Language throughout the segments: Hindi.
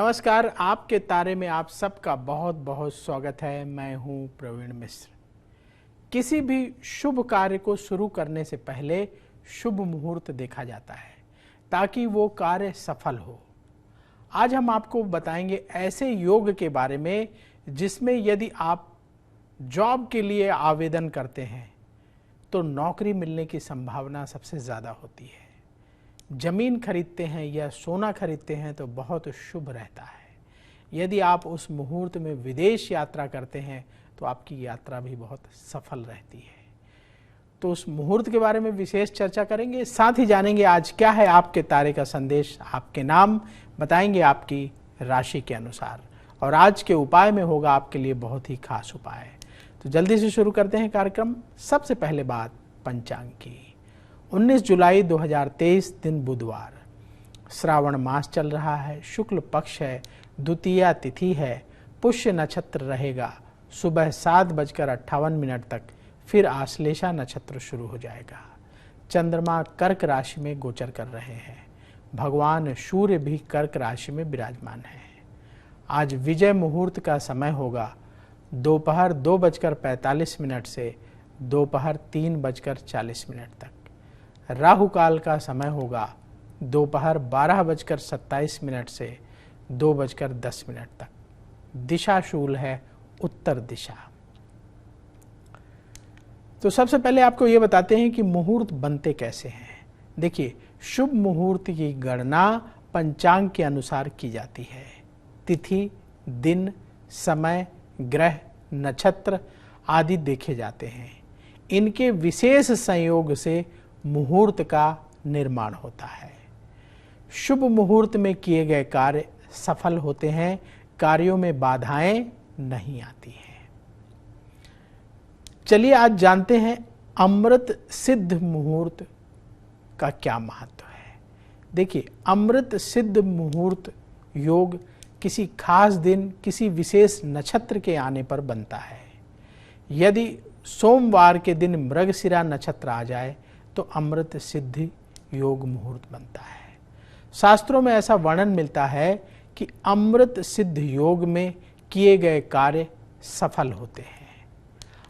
नमस्कार, आपके तारे में आप सबका बहुत बहुत स्वागत है। मैं हूं प्रवीण मिश्र। किसी भी शुभ कार्य को शुरू करने से पहले शुभ मुहूर्त देखा जाता है ताकि वो कार्य सफल हो। आज हम आपको बताएंगे ऐसे योग के बारे में जिसमें यदि आप जॉब के लिए आवेदन करते हैं तो नौकरी मिलने की संभावना सबसे ज़्यादा होती है। जमीन खरीदते हैं या सोना खरीदते हैं तो बहुत शुभ रहता है। यदि आप उस मुहूर्त में विदेश यात्रा करते हैं तो आपकी यात्रा भी बहुत सफल रहती है। तो उस मुहूर्त के बारे में विशेष चर्चा करेंगे, साथ ही जानेंगे आज क्या है आपके तारे का संदेश। आपके नाम बताएंगे आपकी राशि के अनुसार, और आज के उपाय में होगा आपके लिए बहुत ही खास उपाय। तो जल्दी से शुरू करते हैं कार्यक्रम। सबसे पहले बात पंचांग की। 19 जुलाई 2023 दिन बुधवार, श्रावण मास चल रहा है, शुक्ल पक्ष है, द्वितीया तिथि है, पुष्य नक्षत्र रहेगा सुबह 7:58 तक, फिर आश्लेषा नक्षत्र शुरू हो जाएगा। चंद्रमा कर्क राशि में गोचर कर रहे हैं। भगवान सूर्य भी कर्क राशि में विराजमान है। आज विजय मुहूर्त का समय होगा दोपहर 2:45 से दोपहर 3:40 तक। राहु काल का समय होगा दोपहर 12:27 से 2:10 तक। दिशा शूल है उत्तर दिशा। तो सबसे पहले आपको ये बताते हैं कि मुहूर्त बनते कैसे हैं। देखिए, शुभ मुहूर्त की गणना पंचांग के अनुसार की जाती है। तिथि, दिन, समय, ग्रह, नक्षत्र आदि देखे जाते हैं। इनके विशेष संयोग से मुहूर्त का निर्माण होता है। शुभ मुहूर्त में किए गए कार्य सफल होते हैं, कार्यों में बाधाएं नहीं आती हैं। चलिए आज जानते हैं अमृत सिद्ध मुहूर्त का क्या महत्व है। देखिए, अमृत सिद्ध मुहूर्त योग किसी खास दिन, किसी विशेष नक्षत्र के आने पर बनता है। यदि सोमवार के दिन मृगशिरा नक्षत्र आ जाए तो अमृत सिद्धि योग मुहूर्त बनता है। शास्त्रों में ऐसा वर्णन मिलता है कि अमृत सिद्ध योग में किए गए कार्य सफल होते हैं।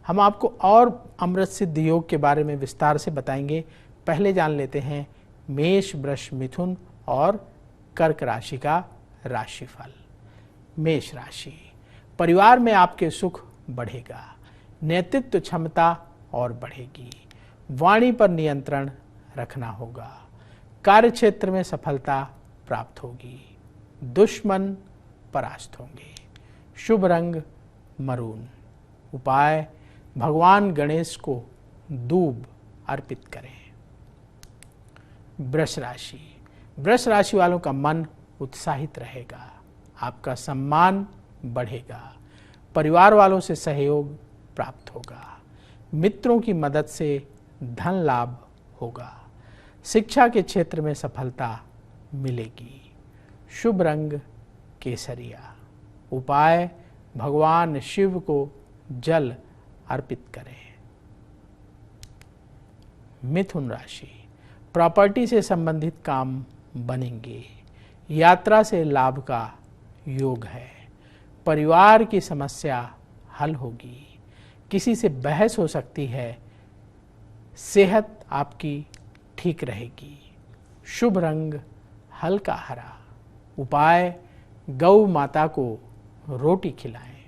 हम आपको और अमृत सिद्ध योग के बारे में विस्तार से बताएंगे। पहले जान लेते हैं मेष, वृष, मिथुन और कर्क राशि का राशिफल। मेष राशि, परिवार में आपके सुख बढ़ेगा, नेतृत्व क्षमता और बढ़ेगी, वाणी पर नियंत्रण रखना होगा, कार्य क्षेत्र में सफलता प्राप्त होगी, दुश्मन परास्त होंगे। शुभ रंग मरून। उपाय, भगवान गणेश को दूब अर्पित करें। वृष राशि, वृष राशि वालों का मन उत्साहित रहेगा, आपका सम्मान बढ़ेगा, परिवार वालों से सहयोग प्राप्त होगा, मित्रों की मदद से धन लाभ होगा, शिक्षा के क्षेत्र में सफलता मिलेगी। शुभ रंग केसरिया। उपाय, भगवान शिव को जल अर्पित करें। मिथुन राशि, प्रॉपर्टी से संबंधित काम बनेंगे, यात्रा से लाभ का योग है, परिवार की समस्या हल होगी, किसी से बहस हो सकती है, सेहत आपकी ठीक रहेगी। शुभ रंग हल्का हरा। उपाय, गौ माता को रोटी खिलाएं।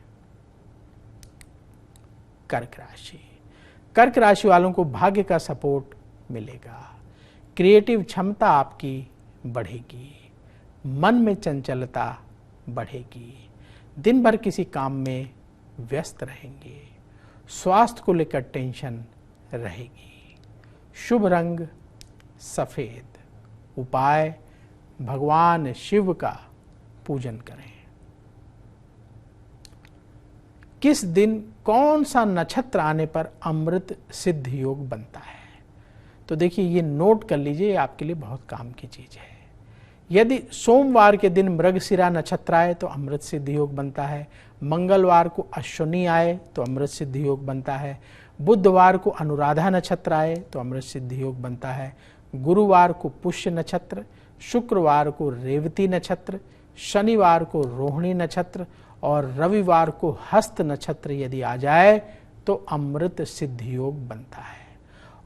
कर्क राशि, कर्क राशि वालों को भाग्य का सपोर्ट मिलेगा, क्रिएटिव क्षमता आपकी बढ़ेगी, मन में चंचलता बढ़ेगी, दिन भर किसी काम में व्यस्त रहेंगे, स्वास्थ्य को लेकर टेंशन रहेगी। शुभ रंग सफेद। उपाय, भगवान शिव का पूजन करें। किस दिन कौन सा नक्षत्र आने पर अमृत सिद्ध योग बनता है? तो देखिए, ये नोट कर लीजिए, ये आपके लिए बहुत काम की चीज है। यदि सोमवार के दिन मृगशिरा नक्षत्र आए तो अमृत सिद्ध योग बनता है, मंगलवार को अश्विनी आए तो अमृत सिद्ध योग बनता है, बुधवार को अनुराधा नक्षत्र आए तो अमृत सिद्ध योग बनता है, गुरुवार को पुष्य नक्षत्र, शुक्रवार को रेवती नक्षत्र, शनिवार को रोहिणी नक्षत्र और रविवार को हस्त नक्षत्र यदि आ जाए तो अमृत सिद्ध योग बनता है।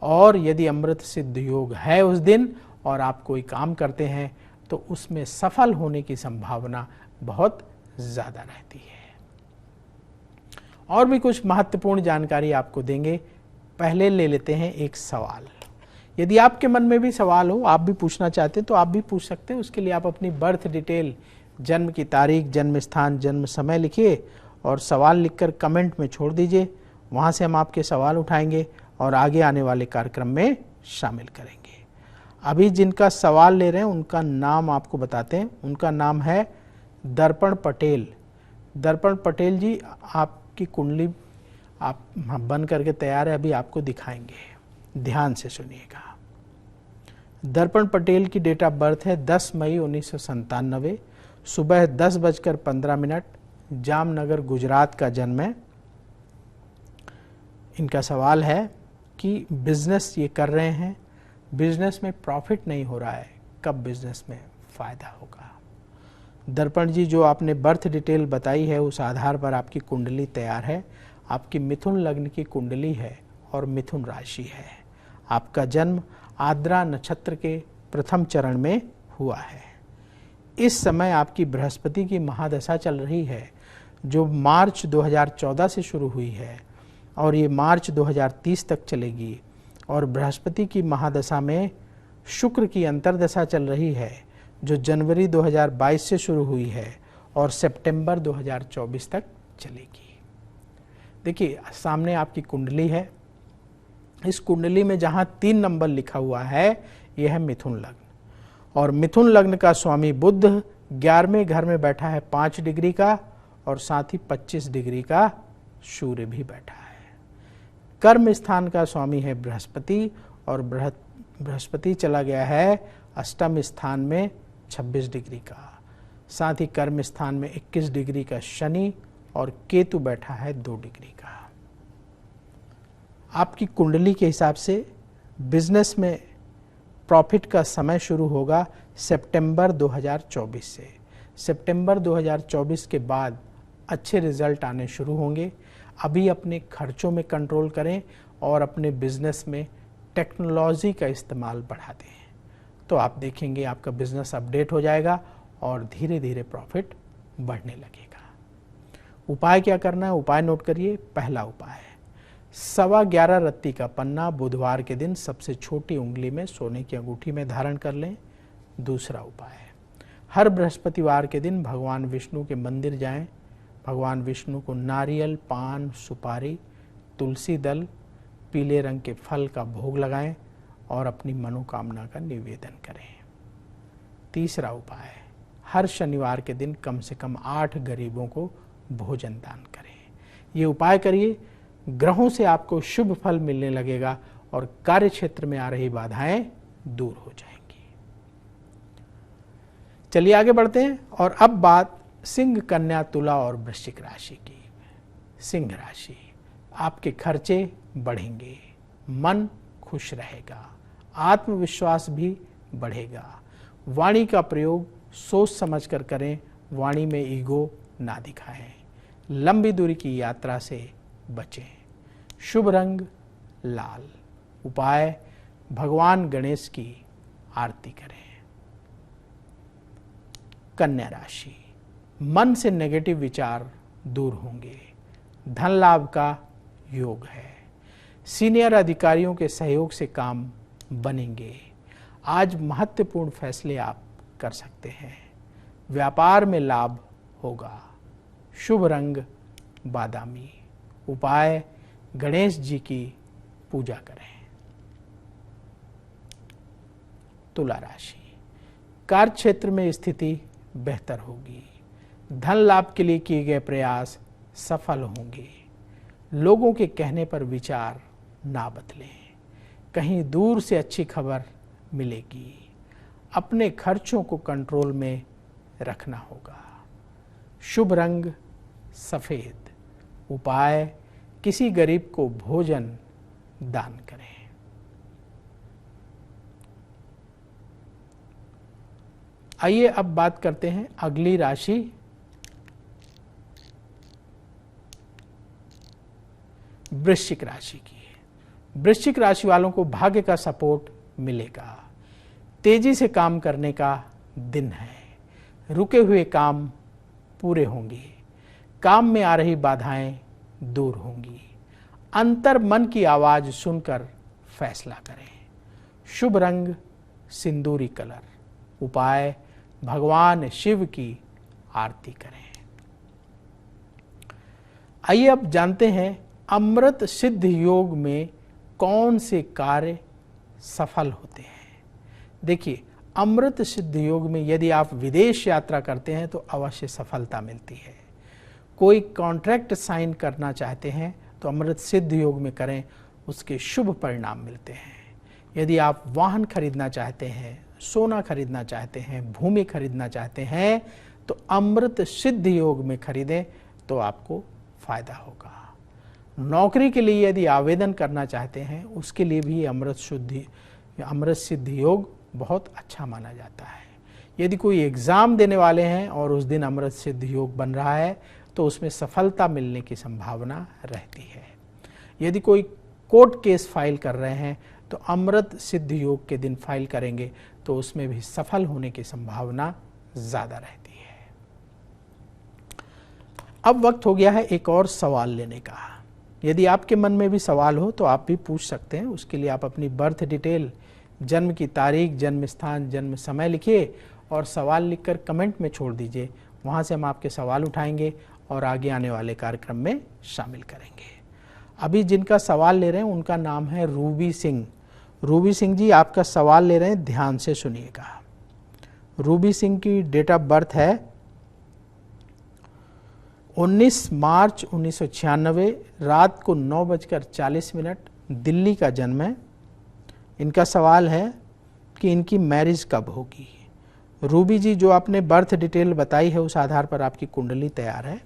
और यदि अमृत सिद्ध योग है उस दिन और आप कोई काम करते हैं तो उसमें सफल होने की संभावना बहुत ज्यादा रहती है। और भी कुछ महत्वपूर्ण जानकारी आपको देंगे। पहले ले लेते हैं एक सवाल। यदि आपके मन में भी सवाल हो, आप भी पूछना चाहते हैं तो आप भी पूछ सकते हैं। उसके लिए आप अपनी बर्थ डिटेल, जन्म की तारीख, जन्म स्थान, जन्म समय लिखिए और सवाल लिखकर कमेंट में छोड़ दीजिए। वहाँ से हम आपके सवाल उठाएंगे और आगे आने वाले कार्यक्रम में शामिल करेंगे। अभी जिनका सवाल ले रहे हैं उनका नाम आपको बताते हैं। उनका नाम है दर्पण पटेल। दर्पण पटेल जी, आपकी कुंडली आप बन करके तैयार है, अभी आपको दिखाएंगे, ध्यान से सुनिएगा। दर्पण पटेल की डेट ऑफ बर्थ है 10 मई 1997, सुबह 10:15, जामनगर गुजरात का जन्म है। इनका सवाल है कि बिजनेस ये कर रहे हैं, बिजनेस में प्रॉफिट नहीं हो रहा है, कब बिजनेस में फायदा होगा। दर्पण जी, जो आपने बर्थ डिटेल बताई है उस आधार पर आपकी कुंडली तैयार है। आपकी मिथुन लग्न की कुंडली है और मिथुन राशि है। आपका जन्म आद्रा नक्षत्र के प्रथम चरण में हुआ है। इस समय आपकी बृहस्पति की महादशा चल रही है, जो मार्च 2014 से शुरू हुई है और ये मार्च 2030 तक चलेगी। और बृहस्पति की महादशा में शुक्र की अंतर्दशा चल रही है, जो जनवरी 2022 से शुरू हुई है और सितंबर 2024 तक चलेगी। देखिए, सामने आपकी कुंडली है। इस कुंडली में जहां 3 नंबर लिखा हुआ है, यह है मिथुन लग्न। और मिथुन लग्न का स्वामी बुध 11वें घर में बैठा है 5 डिग्री का, और साथ ही 25 डिग्री का सूर्य भी बैठा है। कर्म स्थान का स्वामी है बृहस्पति, और बृहस्पति चला गया है अष्टम स्थान में 26 डिग्री का। साथ ही कर्म स्थान में 21 डिग्री का शनि और केतु बैठा है 2 डिग्री का। आपकी कुंडली के हिसाब से बिजनेस में प्रॉफिट का समय शुरू होगा सितंबर 2024 से। सितंबर 2024 के बाद अच्छे रिजल्ट आने शुरू होंगे। अभी अपने खर्चों में कंट्रोल करें और अपने बिजनेस में टेक्नोलॉजी का इस्तेमाल बढ़ा दें, तो आप देखेंगे आपका बिजनेस अपडेट हो जाएगा और धीरे धीरे प्रॉफिट बढ़ने लगेगा। उपाय क्या करना है, उपाय नोट करिए। पहला उपाय, 11.25 रत्ती का पन्ना बुधवार के दिन सबसे छोटी उंगली में सोने की अंगूठी में धारण कर लें। दूसरा उपाय, हर बृहस्पतिवार के दिन भगवान विष्णु के मंदिर जाएं। भगवान विष्णु को नारियल, पान, सुपारी, तुलसी दल, पीले रंग के फल का भोग लगाएं और अपनी मनोकामना का निवेदन करें। तीसरा उपाय, हर शनिवार के दिन कम से कम 8 गरीबों को भोजन दान करें। ये उपाय करिए, ग्रहों से आपको शुभ फल मिलने लगेगा और कार्य क्षेत्र में आ रही बाधाएं दूर हो जाएंगी। चलिए आगे बढ़ते हैं और अब बात सिंह, कन्या, तुला और वृश्चिक राशि की। सिंह राशि, आपके खर्चे बढ़ेंगे, मन खुश रहेगा, आत्मविश्वास भी बढ़ेगा। वाणी का प्रयोग सोच समझकर करें, वाणी में ईगो ना दिखाएं। लंबी दूरी की यात्रा से बचें। शुभ रंग लाल। उपाय, भगवान गणेश की आरती करें। कन्या राशि, मन से नेगेटिव विचार दूर होंगे, धन लाभ का योग है, सीनियर अधिकारियों के सहयोग से काम बनेंगे। आज महत्वपूर्ण फैसले आप कर सकते हैं, व्यापार में लाभ होगा। शुभ रंग बादामी। उपाय, गणेश जी की पूजा करें। तुला राशि, कार्य क्षेत्र में स्थिति बेहतर होगी, धन लाभ के लिए किए गए प्रयास सफल होंगे। लोगों के कहने पर विचार ना बदलें, कहीं दूर से अच्छी खबर मिलेगी। अपने खर्चों को कंट्रोल में रखना होगा। शुभ रंग सफेद। उपाय, किसी गरीब को भोजन दान करें। आइए अब बात करते हैं अगली राशि वृश्चिक राशि की। वृश्चिक राशि वालों को भाग्य का सपोर्ट मिलेगा। तेजी से काम करने का दिन है। रुके हुए काम पूरे होंगे। काम में आ रही बाधाएं दूर होंगी। अंतर मन की आवाज सुनकर फैसला करें। शुभ रंग सिंदूरी कलर। उपाय भगवान शिव की आरती करें। आइए अब जानते हैं अमृत सिद्ध योग में कौन से कार्य सफल होते हैं। देखिए, अमृत सिद्ध योग में यदि आप विदेश यात्रा करते हैं तो अवश्य सफलता मिलती है। कोई कॉन्ट्रैक्ट साइन करना चाहते हैं तो अमृत सिद्ध योग में करें, उसके शुभ परिणाम मिलते हैं। यदि आप वाहन खरीदना चाहते हैं, सोना खरीदना चाहते हैं, भूमि खरीदना चाहते हैं तो अमृत सिद्ध योग में खरीदें तो आपको फायदा होगा। नौकरी के लिए यदि आवेदन करना चाहते हैं उसके लिए भी अमृत सिद्ध योग बहुत अच्छा माना जाता है। यदि कोई एग्ज़ाम देने वाले हैं और उस दिन अमृत सिद्ध योग बन रहा है तो उसमें सफलता मिलने की संभावना रहती है। यदि कोई कोर्ट केस फाइल कर रहे हैं तो अमृत सिद्ध योग के दिन फाइल करेंगे तो उसमें भी सफल होने की संभावना ज़्यादा रहती है। अब वक्त हो गया है एक और सवाल लेने का। यदि आपके मन में भी सवाल हो तो आप भी पूछ सकते हैं। उसके लिए आप अपनी बर्थ डिटेल, जन्म की तारीख, जन्म स्थान, जन्म समय लिखिए और सवाल लिखकर कमेंट में छोड़ दीजिए। वहाँ से हम आपके सवाल उठाएंगे और आगे आने वाले कार्यक्रम में शामिल करेंगे। अभी जिनका सवाल ले रहे हैं उनका नाम है रूबी सिंह। रूबी सिंह जी, आपका सवाल ले रहे हैं, ध्यान से सुनिएगा। रूबी सिंह की डेट ऑफ बर्थ है 19 मार्च 1996, रात को 9:40, दिल्ली का जन्म है। इनका सवाल है कि इनकी मैरिज कब होगी। रूबी जी, जो आपने बर्थ डिटेल बताई है उस आधार पर आपकी कुंडली तैयार है।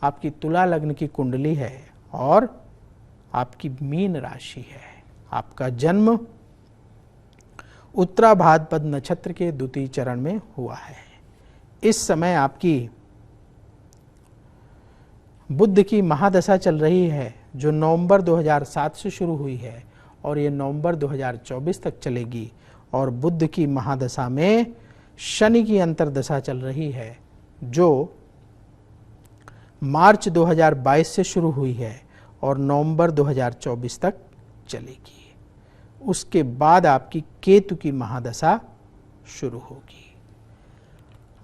आपकी तुला लग्न की कुंडली है और आपकी मीन राशि है। आपका जन्म उत्तरा भाद्रपद नक्षत्र के द्वितीय चरण में हुआ है। इस समय आपकी बुध की महादशा चल रही है जो नवंबर 2007 से शुरू हुई है और ये नवंबर 2024 तक चलेगी। और बुध की महादशा में शनि की अंतर्दशा चल रही है जो मार्च 2022 से शुरू हुई है और नवंबर 2024 तक चलेगी। उसके बाद आपकी केतु की महादशा शुरू होगी।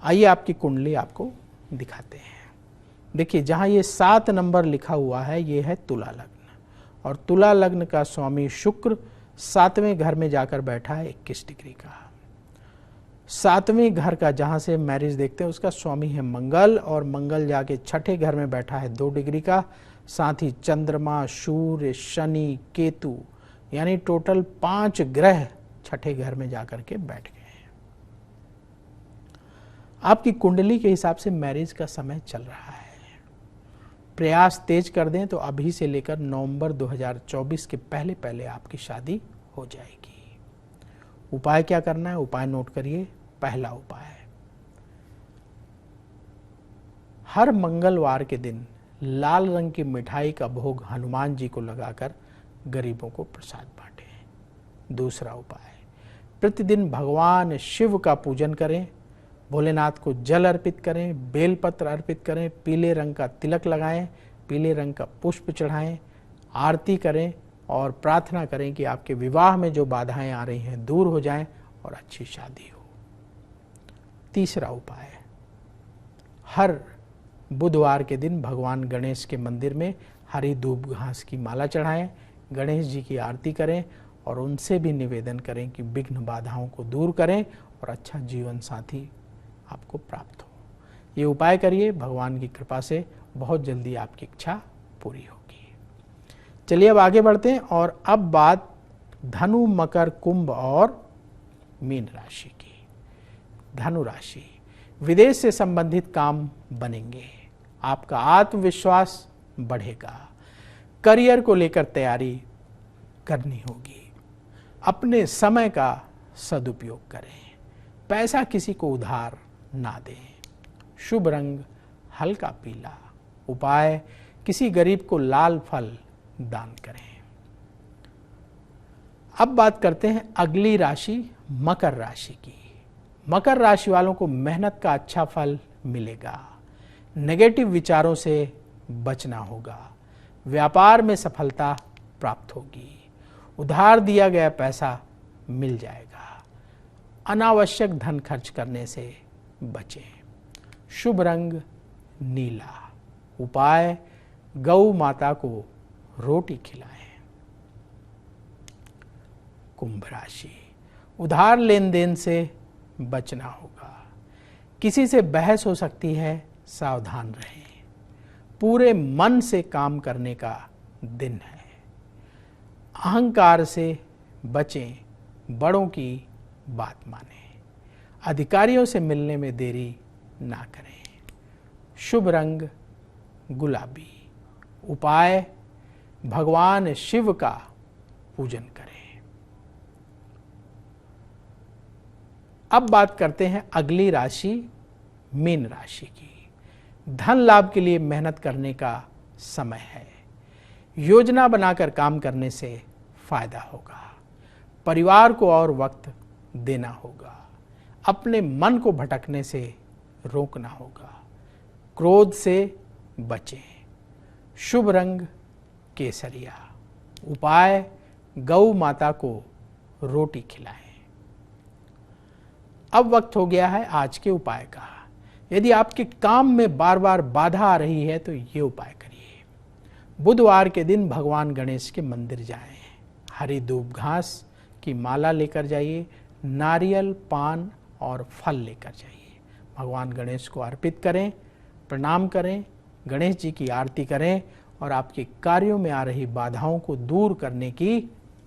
आइए आपकी कुंडली आपको दिखाते हैं। देखिए, जहाँ ये 7 नंबर लिखा हुआ है ये है तुला लग्न और तुला लग्न का स्वामी शुक्र 7वें घर में जाकर बैठा है 21 डिग्री का। 7वें घर का जहाँ से मैरिज देखते हैं उसका स्वामी है मंगल और मंगल जाके 6ठे घर में बैठा है 2 डिग्री का। साथ ही चंद्रमा, सूर्य, शनि, केतु यानी टोटल 5 ग्रह 6ठे घर में जाकर के बैठ गए हैं। आपकी कुंडली के हिसाब से मैरिज का समय चल रहा है। प्रयास तेज कर दें तो अभी से लेकर नवंबर 2024 के पहले पहले आपकी शादी हो जाएगी। उपाय क्या करना है, उपाय नोट करिए। पहला उपाय, हर मंगलवार के दिन लाल रंग की मिठाई का भोग हनुमान जी को लगाकर गरीबों को प्रसाद बांटें। दूसरा उपाय, प्रतिदिन भगवान शिव का पूजन करें, भोलेनाथ को जल अर्पित करें, बेलपत्र अर्पित करें, पीले रंग का तिलक लगाएं, पीले रंग का पुष्प चढ़ाएं, आरती करें और प्रार्थना करें कि आपके विवाह में जो बाधाएं आ रही हैं दूर हो जाएं और अच्छी शादी हो। तीसरा उपाय, हर बुधवार के दिन भगवान गणेश के मंदिर में हरी दूब घास की माला चढ़ाएं, गणेश जी की आरती करें और उनसे भी निवेदन करें कि विघ्न बाधाओं को दूर करें और अच्छा जीवन साथी आपको प्राप्त हो। ये उपाय करिए, भगवान की कृपा से बहुत जल्दी आपकी इच्छा पूरी होगी। चलिए अब आगे बढ़ते हैं और अब बात धनु, मकर, कुंभ और मीन राशि की। धनु राशि, विदेश से संबंधित काम बनेंगे, आपका आत्मविश्वास बढ़ेगा, करियर को लेकर तैयारी करनी होगी, अपने समय का सदुपयोग करें, पैसा किसी को उधार ना दें। शुभ रंग हल्का पीला। उपाय किसी गरीब को लाल फल दान करें। अब बात करते हैं अगली राशि मकर राशि की। मकर राशि वालों को मेहनत का अच्छा फल मिलेगा। नेगेटिव विचारों से बचना होगा। व्यापार में सफलता प्राप्त होगी। उधार दिया गया पैसा मिल जाएगा। अनावश्यक धन खर्च करने से बचें। शुभ रंग नीला। उपाय गौ माता को रोटी खिलाएं। कुंभ राशि, उधार लेन देन से बचना होगा। किसी से बहस हो सकती है, सावधान रहें। पूरे मन से काम करने का दिन है। अहंकार से बचें, बड़ों की बात मानें। अधिकारियों से मिलने में देरी ना करें। शुभ रंग गुलाबी। उपाय भगवान शिव का पूजन करें। अब बात करते हैं अगली राशि मीन राशि की। धन लाभ के लिए मेहनत करने का समय है। योजना बनाकर काम करने से फायदा होगा। परिवार को और वक्त देना होगा। अपने मन को भटकने से रोकना होगा। क्रोध से बचें। शुभ रंग केसरिया। उपाय गौ माता को रोटी खिलाएं। अब वक्त हो गया है आज के उपाय का। यदि आपके काम में बार बार बाधा आ रही है तो ये उपाय करिए। बुधवार के दिन भगवान गणेश के मंदिर जाएं। हरी दूब घास की माला लेकर जाइए। नारियल, पान और फल लेकर जाइए। भगवान गणेश को अर्पित करें, प्रणाम करें, गणेश जी की आरती करें और आपके कार्यों में आ रही बाधाओं को दूर करने की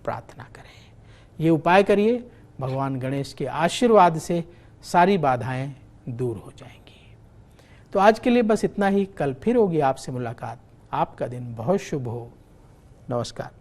प्रार्थना करें। ये उपाय करिए। भगवान गणेश के आशीर्वाद से सारी बाधाएं दूर हो जाएंगी। तो आज के लिए बस इतना ही। कल फिर होगी आपसे मुलाकात। आपका दिन बहुत शुभ हो। नमस्कार।